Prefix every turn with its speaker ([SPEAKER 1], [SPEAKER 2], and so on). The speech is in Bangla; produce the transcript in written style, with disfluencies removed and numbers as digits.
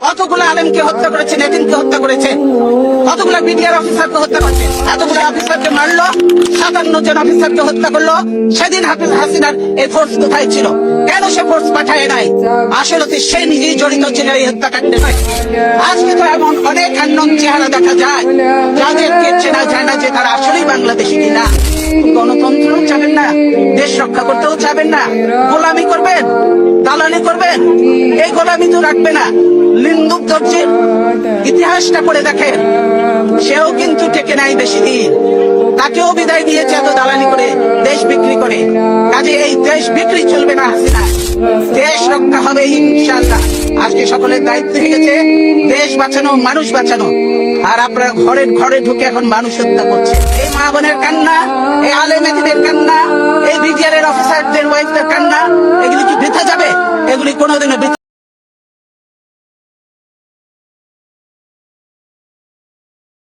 [SPEAKER 1] কতগুলো আলেমকে হত্যা করেছেন, এতিমকে হত্যা করেছেন, কতগুলো বিডিআর অফিসারকে হত্যা করেছেন, এতগুলো অফিসারকে মারলো, 57 জন অফিসারকে হত্যা করলো। সেদিন হাফিজ হাসিনার এই ফোর্স কোথায় ছিল? কেন সে ফোর্স পাঠায় নাই? আসলে তো সে নিজেই জড়িত ছিল এই হত্যাকাণ্ডে। আজকে তো এমন অনেক আননোন চেহারা দেখা যায় যাদেরকে চেনা যায় না যে তারা আসলেই বাংলাদেশি কিনা। গণতন্ত্রও চাবেন না, দেশ রক্ষা করতেও চাবেন না, গোলামি করবেন, দালালি করবেন। এই গোলামি তো রাখবে না। লিন্দুক দর্জির ইতিহাসটা পড়ে দেখেন, সেও কিন্তু টেকে নাই বেশি দিন, তাকেও বিদায় দিয়েছে এত দালালি করে, দেশ বিক্রি করে। কাজে এই দেশ বিক্রি চলবে না হাসিনা, দেশ রক্ষা হবে ইনশাআল্লাহ। আজকে সকলের দায়িত্ব হয়ে গেছে দেশ বাঁচানো, মানুষ বাঁচানো। আর আপনারা ঘরে ঘরে ঢুকে এখন মানুষ হত্যা করছে। এই মা বোনের কান্না, এই আলেমেদের কান্না, এই বিডিআর অফিসারদের ওয়াইফদের কান্না, এগুলি কি বৃথা যাবে? এগুলি কোনোদিনও